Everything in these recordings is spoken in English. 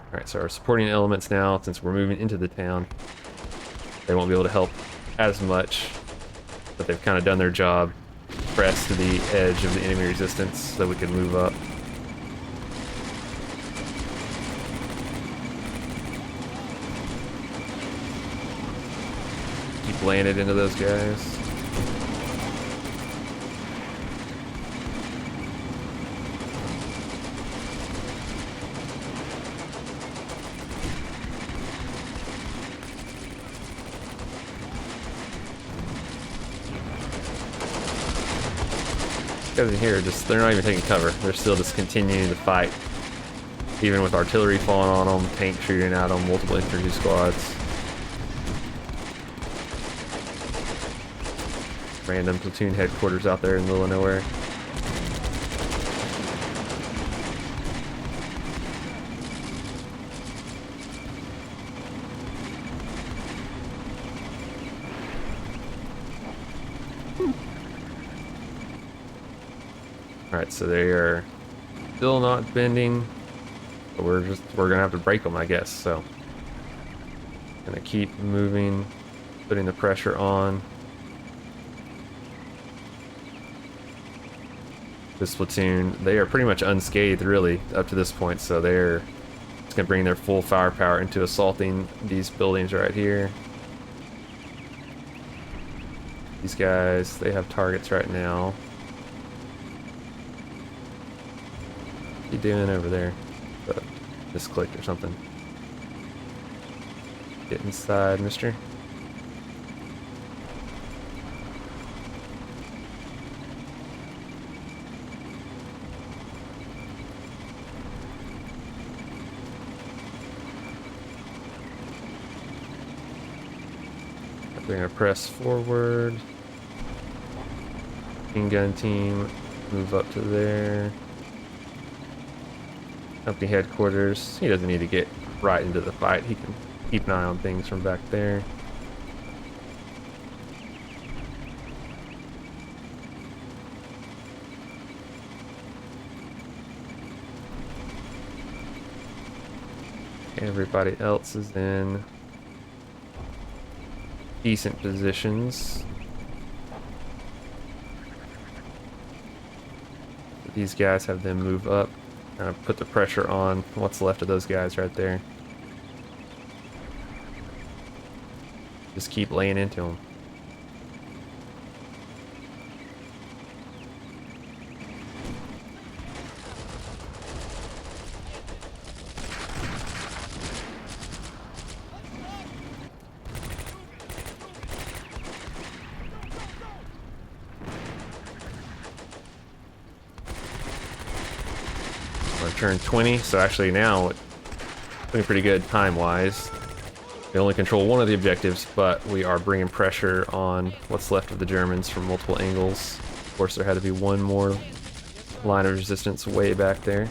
Alright, so our supporting elements now, since we're moving into the town, they won't be able to help as much, but they've kind of done their job. Press to the edge of the enemy resistance so we can move up. Keep laying it into those guys. Guys in here, just they're not even taking cover. They're still just continuing to fight, even with artillery falling on them, tank shooting at them, multiple infantry squads, random platoon headquarters out there in the middle of nowhere. Alright, so they are still not bending, but we're gonna have to break them, I guess. So gonna keep moving, putting the pressure on. This platoon, they are pretty much unscathed really up to this point, so they're just gonna bring their full firepower into assaulting these buildings right here. These guys, they have targets right now. What are you doing over there? Misclicked or something. Get inside, mister. We're gonna press forward. Machine gun team, move up to there. Company headquarters. He doesn't need to get right into the fight. He can keep an eye on things from back there. Everybody else is in decent positions. These guys have them move up. Kind of put the pressure on what's left of those guys right there. Just keep laying into them. Turn 20, so actually now it's doing pretty good time-wise. We only control one of the objectives, but we are bringing pressure on what's left of the Germans from multiple angles. Of course, there had to be one more line of resistance way back there.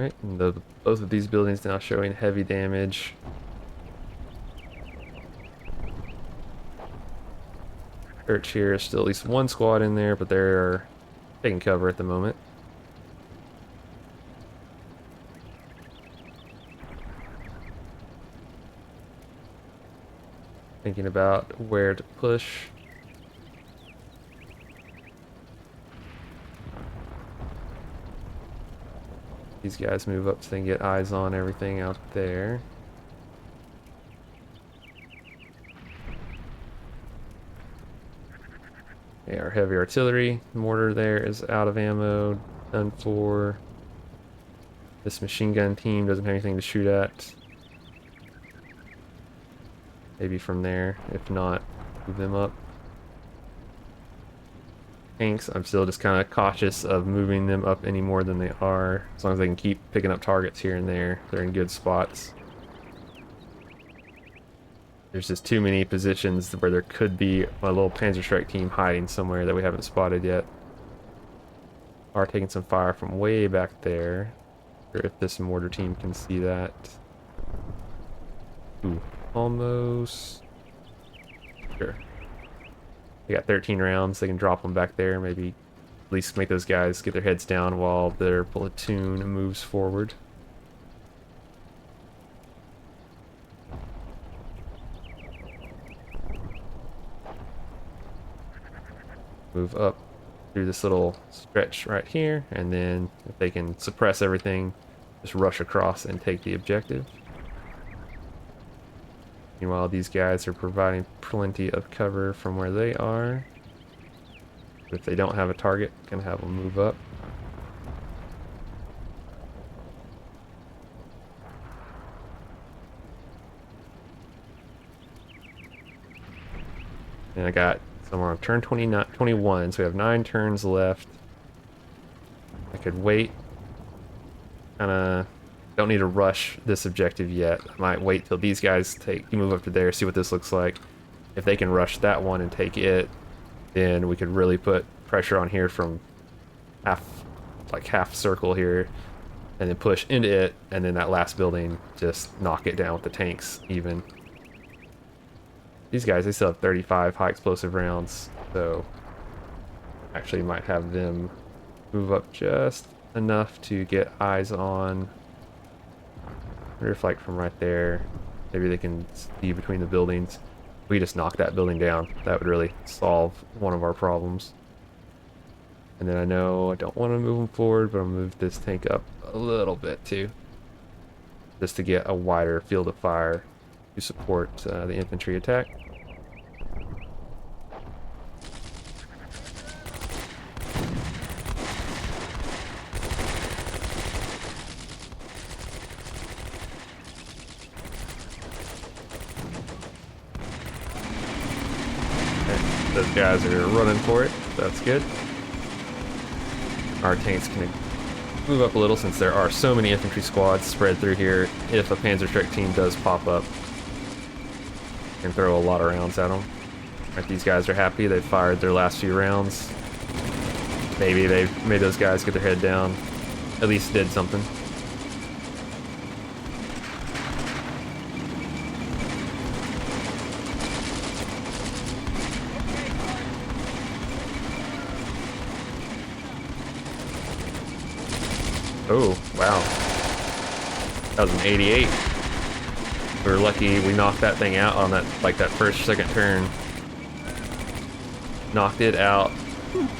Right, and both of these buildings now showing heavy damage. Church here is still at least one squad in there, but they're taking cover at the moment. Thinking about where to push. These guys move up so they can get eyes on everything out there. Yeah, our heavy artillery mortar there is out of ammo, done for. This machine gun team doesn't have anything to shoot at. Maybe from there, if not, move them up. tanks. I'm still just kind of cautious of moving them up any more than they are. As long as they can keep picking up targets here and there, they're in good spots. There's just too many positions where there could be a little Panzer Strike team hiding somewhere that we haven't spotted yet. Are taking some fire from way back there. Or if this mortar team can see that. Ooh, almost. Sure. They got 13 rounds. They can drop them back there. Maybe at least make those guys get their heads down while their platoon moves forward. Move up through this little stretch right here, and then if they can suppress everything, just rush across and take the objective. Meanwhile, these guys are providing plenty of cover from where they are. If they don't have a target, can have them move up. And I got somewhere on turn 21, so we have 9 turns left. I could wait. Kinda don't need to rush this objective yet. I might wait till these guys move up to there, see what this looks like. If they can rush that one and take it, then we could really put pressure on here from half circle here, and then push into it, and then that last building, just knock it down with the tanks even. These guys, they still have 35 high explosive rounds, so actually might have them move up just enough to get eyes on. I wonder if like from right there, maybe they can see between the buildings. If we just knock that building down, that would really solve one of our problems. And then I know I don't want to move them forward, but I'll move this tank up a little bit too, just to get a wider field of fire to support the infantry attack. Okay, those guys are running for it. That's good. Our tanks can move up a little since there are so many infantry squads spread through here. If a Panzer Strike team does pop up, can throw a lot of rounds at them. Right, these guys are happy. They fired their last few rounds. Maybe they made those guys get their head down. At least did something. Oh, wow. That was an 88. We were lucky we knocked that thing out on that, like that first, second turn. Knocked it out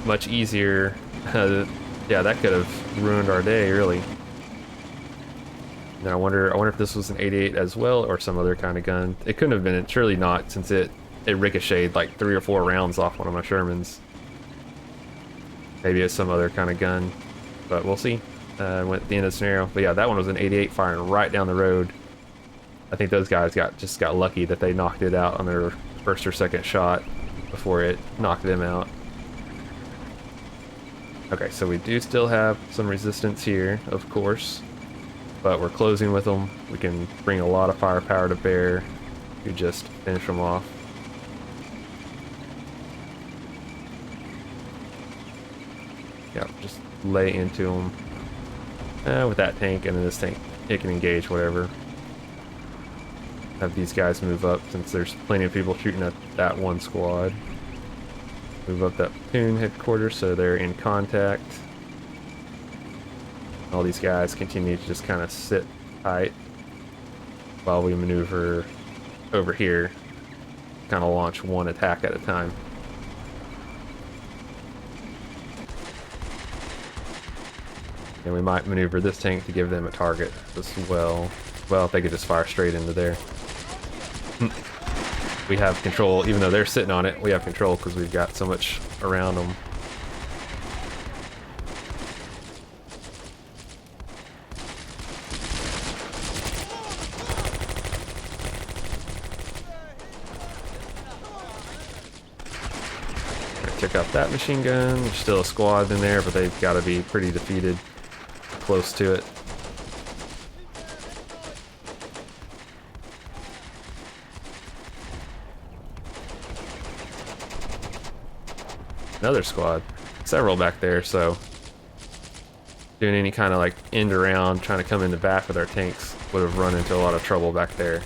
much easier. Yeah, that could have ruined our day, really. Now I wonder if this was an 88 as well, or some other kind of gun. It couldn't have been, surely not, since it ricocheted like 3 or 4 rounds off one of my Shermans. Maybe it's some other kind of gun, but we'll see. Went at the end of the scenario. But yeah, that one was an 88 firing right down the road. I think those guys just got lucky that they knocked it out on their first or second shot before it knocked them out. Okay, so we do still have some resistance here, of course, but we're closing with them. We can bring a lot of firepower to bear to just finish them off. Yeah, just lay into them. With that tank and then this tank, it can engage whatever. Have these guys move up since there's plenty of people shooting at that one squad. Move up that platoon headquarters so they're in contact. All these guys continue to just kind of sit tight while we maneuver over here. Kind of launch one attack at a time. And we might maneuver this tank to give them a target as well. Well, if they could just fire straight into there. We have control, even though they're sitting on it, we have control because we've got so much around them. Check out that machine gun. There's still a squad in there, but they've got to be pretty defeated. Close to it. Another squad. Several back there, so doing any kind of like end around, trying to come in the back with our tanks would have run into a lot of trouble back there.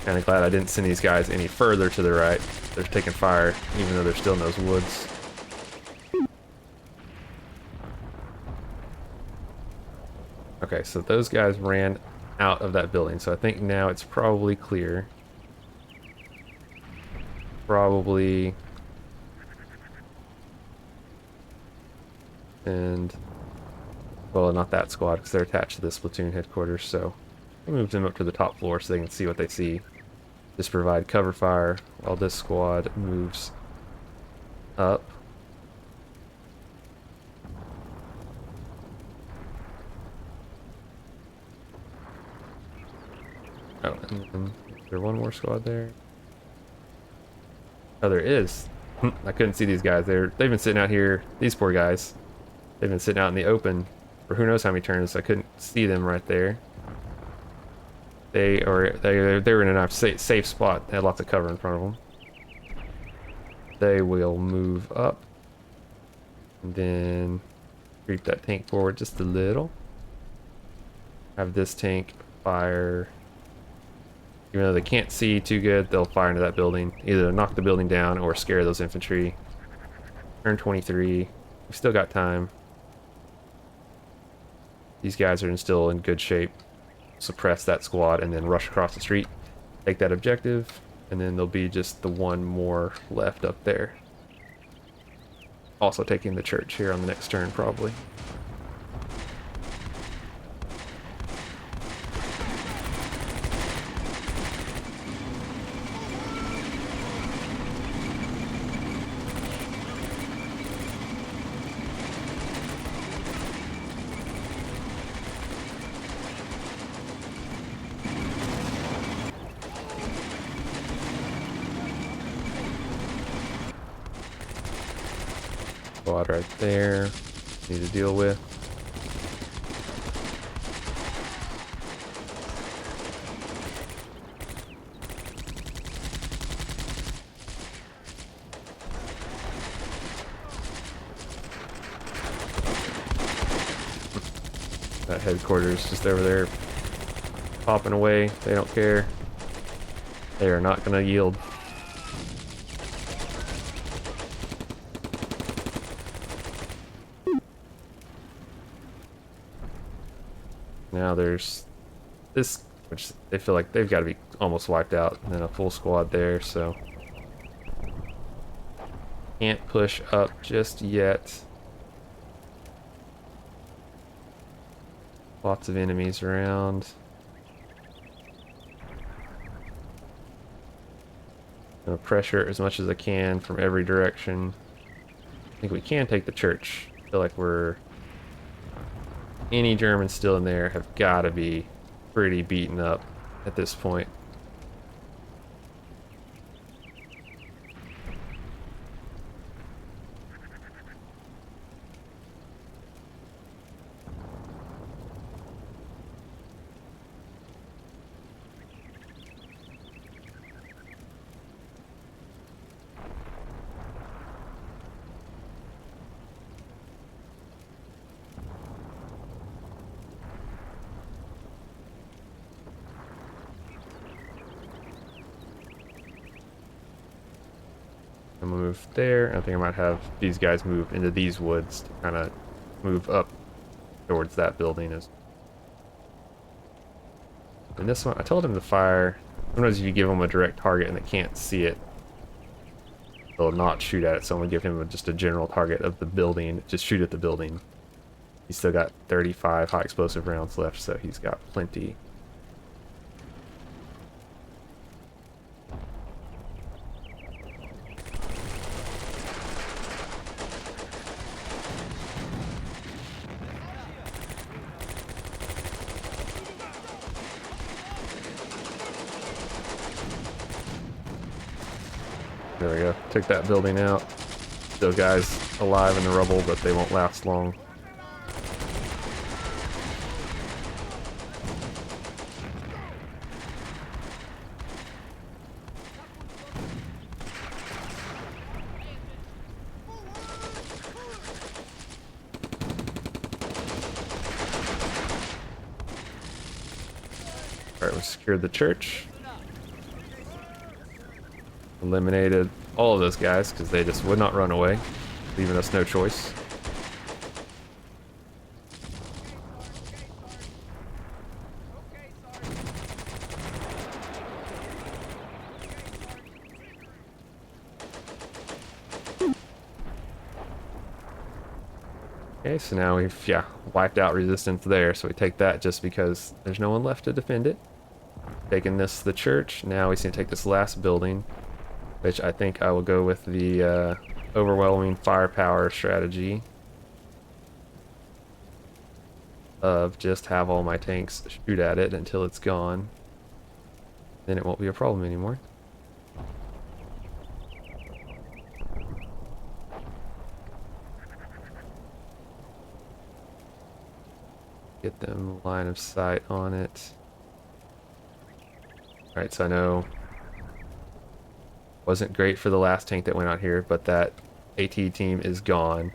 Kind of glad I didn't send these guys any further to the right. They're taking fire, even though they're still in those woods. Okay, so those guys ran out of that building, so I think now it's probably clear. Probably. And, well, not that squad, because they're attached to this platoon headquarters, so I moved them up to the top floor so they can see what they see. Just provide cover fire while this squad moves up. Oh, and is there one more squad there? Oh, there is. I couldn't see these guys. They've been sitting out here. These poor guys. They've been sitting out in the open for who knows how many turns. I couldn't see them right there. They were in a nice safe spot. They had lots of cover in front of them. They will move up and then creep that tank forward just a little. Have this tank fire. Even though they can't see too good, they'll fire into that building. Either knock the building down or scare those infantry. Turn 23. We've still got time. These guys are still in good shape. Suppress that squad and then rush across the street. Take that objective. And then there'll be just the one more left up there. Also taking the church here on the next turn, probably. Squad right there. Need to deal with. That headquarters just over there popping away. They don't care. They are not going to yield. Now there's this, which they feel like they've got to be almost wiped out, and then a full squad there, so can't push up just yet. Lots of enemies around. Gonna pressure as much as I can from every direction. I think we can take the church. I feel like any Germans still in there have got to be pretty beaten up at this point. I'm gonna move there. I think I might have these guys move into these woods to kind of move up towards that building. And this one, I told him to fire. Sometimes if you give them a direct target and they can't see it, they'll not shoot at it. So I'm gonna give him just a general target of the building. Just shoot at the building. He's still got 35 high explosive rounds left, so he's got plenty. There we go. Took that building out. Still guys alive in the rubble, but they won't last long. Alright, we secured the church. Eliminated all of those guys because they just would not run away, leaving us no choice. Okay, so now we've, yeah, wiped out resistance there, so we take that just because there's no one left to defend it. Taking this to the church, now we need to take this last building, which I think I will go with the overwhelming firepower strategy of just have all my tanks shoot at it until it's gone. Then it won't be a problem anymore. Get them line of sight on it. Alright, so I know wasn't great for the last tank that went out here, but that AT team is gone.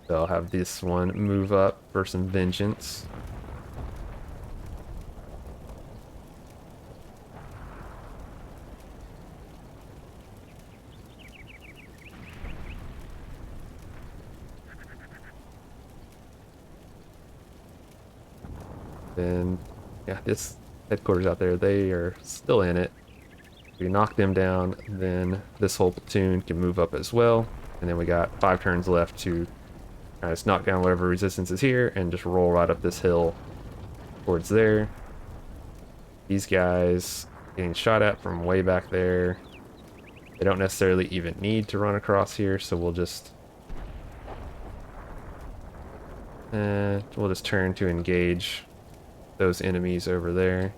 So I'll have this one move up for some vengeance. Then, yeah, this headquarters out there, they are still in it. If we knock them down, then this whole platoon can move up as well. And then we got 5 turns left to just knock down whatever resistance is here and just roll right up this hill towards there. These guys getting shot at from way back there. They don't necessarily even need to run across here, so we'll just turn to engage those enemies over there.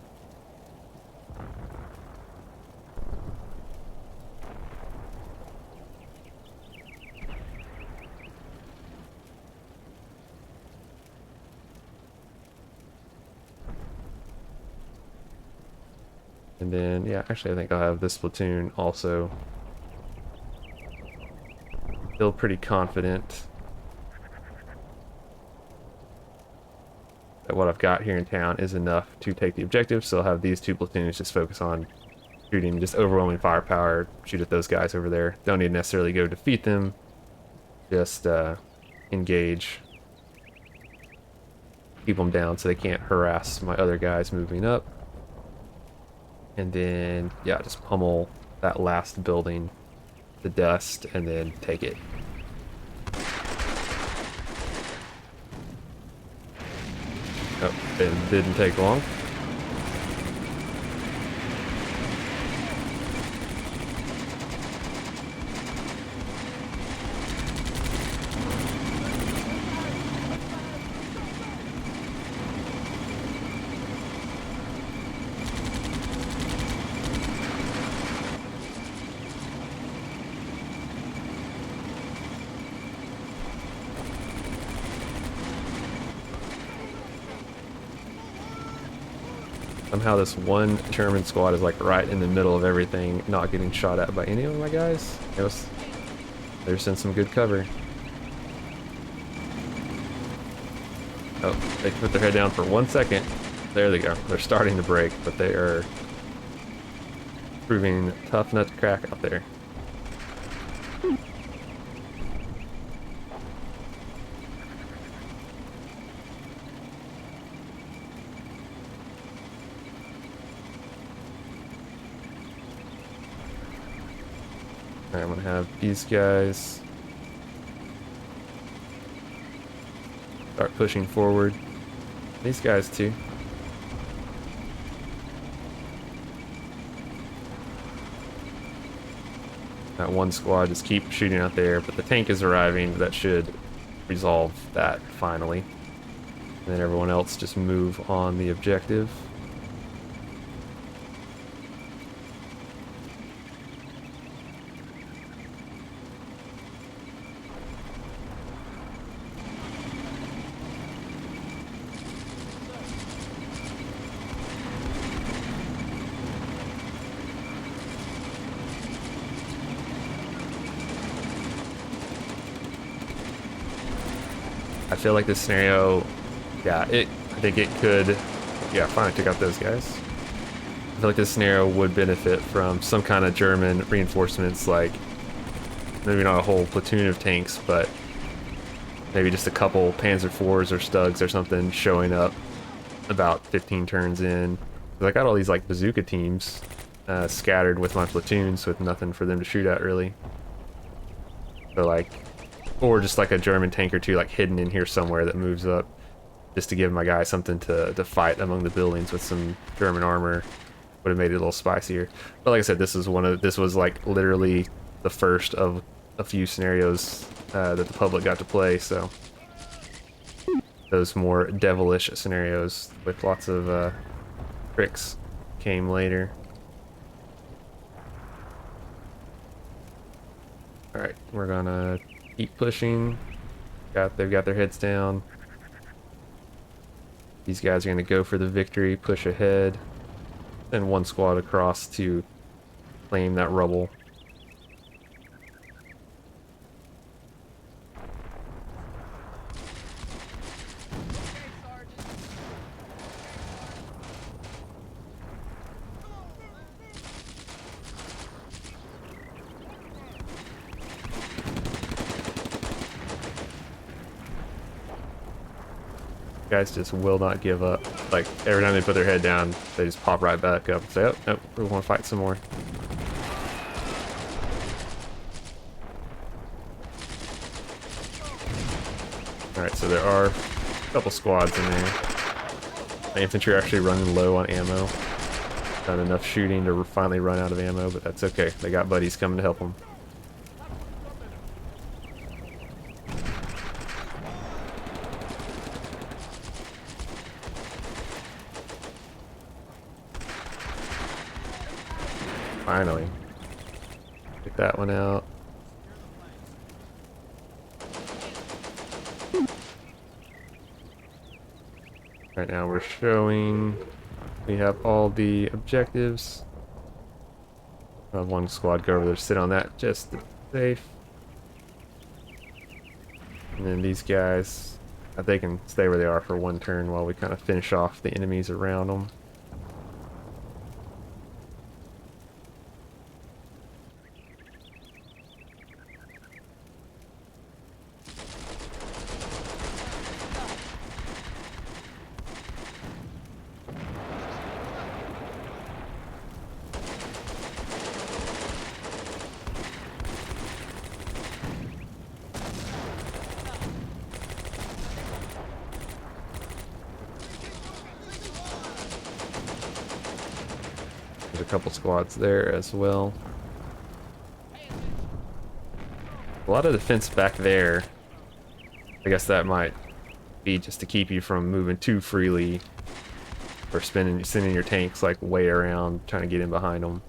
And then, yeah, actually I think I'll have this platoon also. Feel pretty confident that what I've got here in town is enough to take the objective, so I'll have these 2 platoons just focus on shooting, just overwhelming firepower, shoot at those guys over there. Don't need to necessarily go defeat them, just engage, keep them down so they can't harass my other guys moving up. And then, yeah, just pummel that last building to dust and then take it. Oh, it didn't take long. Somehow this one German squad is like right in the middle of everything, not getting shot at by any of my guys. They're in some good cover. Oh, they put their head down for 1 second. There they go. They're starting to break, but they are proving tough nut to crack out there. Alright, I'm gonna have these guys start pushing forward. These guys too. That one squad just keep shooting out there, but the tank is arriving. That should resolve that finally. And then everyone else just move on the objective. I feel like this scenario, yeah, I think it could, yeah, finally took out those guys. I feel like this scenario would benefit from some kind of German reinforcements, like maybe not a whole platoon of tanks, but maybe just a couple Panzer IVs or Stugs or something showing up about 15 turns in. 'Cause I got all these like bazooka teams scattered with my platoons with nothing for them to shoot at really. So like, or just like a German tank or two like hidden in here somewhere that moves up just to give my guy something to fight among the buildings with some German armor. Would have made it a little spicier. But like I said, this was like literally the first of a few scenarios that the public got to play, so those more devilish scenarios with lots of tricks came later. Alright, we're gonna keep pushing. They've got their heads down. These guys are gonna go for the victory, push ahead. Then one squad across to claim that rubble. Guys just will not give up. Like, every time they put their head down, they just pop right back up and say, oh, nope, we want to fight some more. Alright, so there are a couple squads in there. The infantry are actually running low on ammo. Not enough shooting to finally run out of ammo, but that's okay. They got buddies coming to help them. Finally. Get that one out. Right now we're showing we have all the objectives. I'll have one squad go over there, sit on that just to be safe. And then these guys, they can stay where they are for one turn while we kind of finish off the enemies around them. There's a couple squads there as well. A lot of defense back there. I guess that might be just to keep you from moving too freely or sending your tanks like way around trying to get in behind them.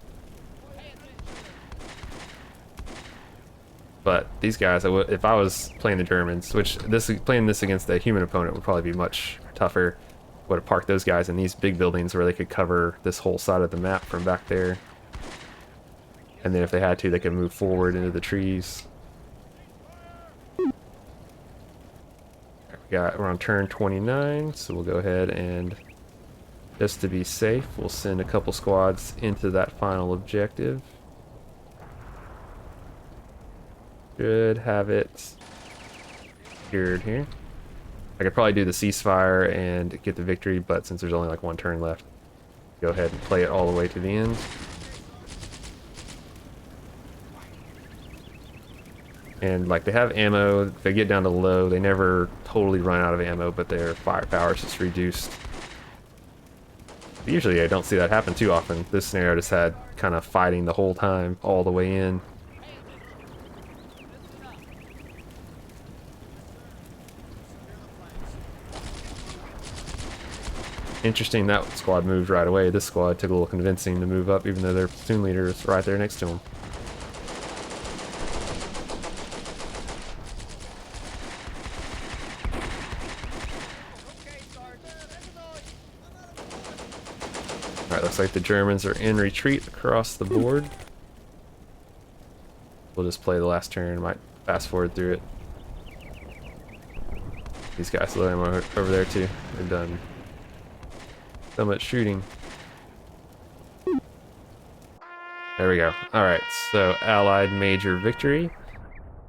But these guys, if I was playing the Germans, which playing this against a human opponent would probably be much tougher, would have parked those guys in these big buildings where they could cover this whole side of the map from back there. And then if they had to, they could move forward into the trees. We're on turn 29, so we'll go ahead and, just to be safe, we'll send a couple squads into that final objective. Should have it secured here. I could probably do the ceasefire and get the victory, but since there's only like one turn left, go ahead and play it all the way to the end. And like they have ammo, if they get down to low, they never totally run out of ammo, but their firepower is just reduced. Usually I don't see that happen too often. This scenario just had kind of fighting the whole time, all the way in. Interesting, that squad moved right away. This squad took a little convincing to move up, even though their platoon leader is right there next to them. Alright, looks like the Germans are in retreat across the board. We'll just play the last turn, might fast forward through it. These guys low ammo over there too. They've done so much shooting. There we go. Alright, so Allied major victory.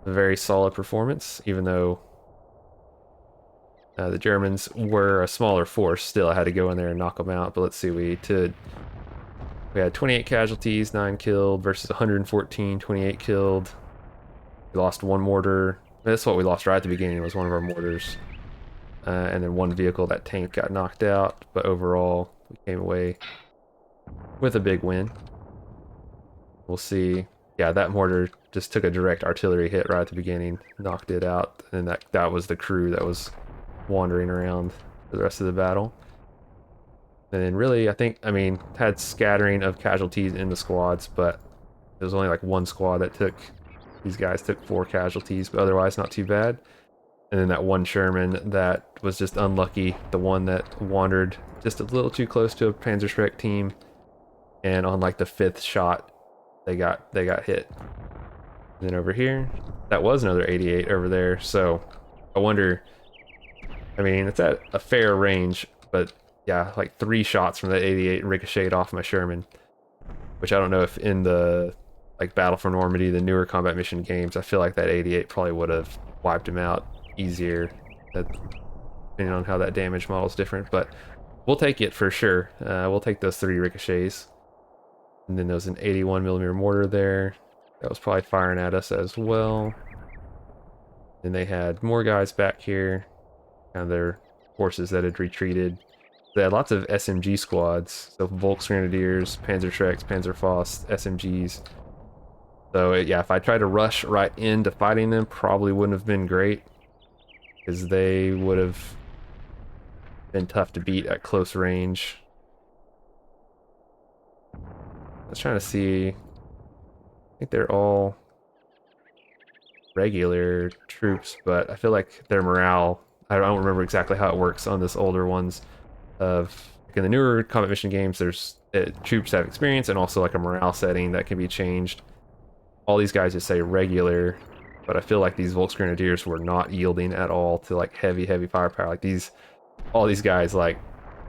A very solid performance, even though the Germans were a smaller force. Still, I had to go in there and knock them out. But let's see, we had 28 casualties, 9 killed, versus 114, 28 killed. We lost one mortar. That's what we lost right at the beginning, was one of our mortars. And then one vehicle, that tank, got knocked out. But overall, we came away with a big win. We'll see. Yeah, that mortar just took a direct artillery hit right at the beginning, knocked it out, and that was the crew that was wandering around for the rest of the battle. And then really, I mean, had scattering of casualties in the squads, but there was only like one squad that these guys took 4 casualties, but otherwise not too bad. And then that one Sherman that was just unlucky, the one that wandered just a little too close to a Panzerschreck team, and on like the 5th shot, they got hit. And then over here, that was another 88 over there. So I wonder, I mean, it's at a fair range, but yeah, like 3 shots from that 88 ricocheted off my Sherman, which I don't know if in the like Battle for Normandy, the newer combat mission games, I feel like that 88 probably would have wiped him out easier, depending on how that damage model is different. But we'll take it for sure. We'll take those 3 ricochets. And then there was an 81mm mortar there. That was probably firing at us as well. Then they had more guys back here. Kind of their forces that had retreated. They had lots of SMG squads. So Volksgrenadiers, Panzerschrecks, Panzerfaust, SMGs. So yeah, if I tried to rush right into fighting them, probably wouldn't have been great. Because they would have been tough to beat at close range. I was trying to see. I think they're all regular troops, but I feel like their morale, I don't remember exactly how it works on this older ones. Like in the newer combat mission games, there's troops have experience and also like a morale setting that can be changed. All these guys just say regular, but I feel like these Volksgrenadiers were not yielding at all to like heavy firepower. Like all these guys like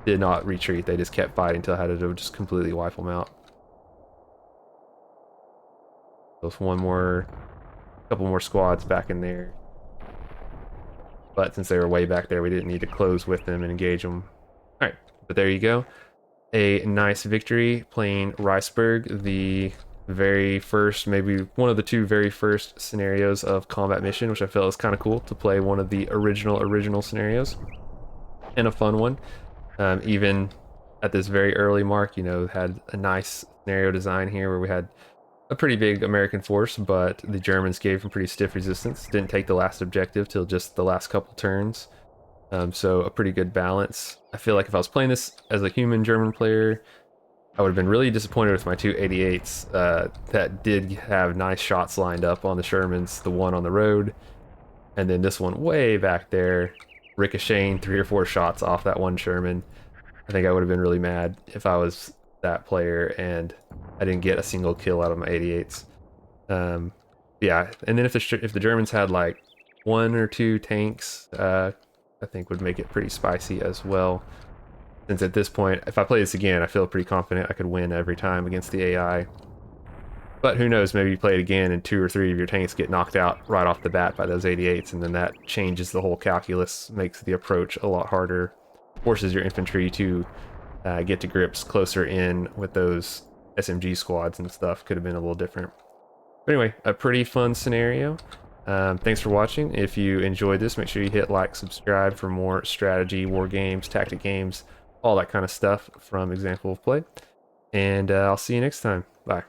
did not retreat. They just kept fighting until I had to just completely wipe them out. There's couple more squads back in there. But since they were way back there, we didn't need to close with them and engage them. Alright, but there you go. A nice victory playing Riesberg, the very first, maybe one of the 2 very first scenarios of combat mission, which I felt was kind of cool to play one of the original scenarios. And a fun one. Even at this very early mark, you know, had a nice scenario design here where we had a pretty big American force, but the Germans gave them pretty stiff resistance. Didn't take the last objective till just the last couple turns. So a pretty good balance. I feel like if I was playing this as a human German player, I would have been really disappointed with my 2 88s that did have nice shots lined up on the Shermans, the one on the road, and then this one way back there, ricocheting 3 or 4 shots off that one Sherman. I think I would have been really mad if I was that player and I didn't get a single kill out of my 88s. Yeah, and then if the Germans had like 1 or 2 tanks, I think would make it pretty spicy as well. Since at this point, if I play this again, I feel pretty confident I could win every time against the AI. But who knows, maybe you play it again and 2 or 3 of your tanks get knocked out right off the bat by those 88s, and then that changes the whole calculus, makes the approach a lot harder, forces your infantry to get to grips closer in with those SMG squads and stuff. Could have been a little different. But anyway, a pretty fun scenario. Thanks for watching. If you enjoyed this, make sure you hit like, subscribe for more strategy, war games, tactic games, all that kind of stuff from Example of Play. And I'll see you next time. Bye.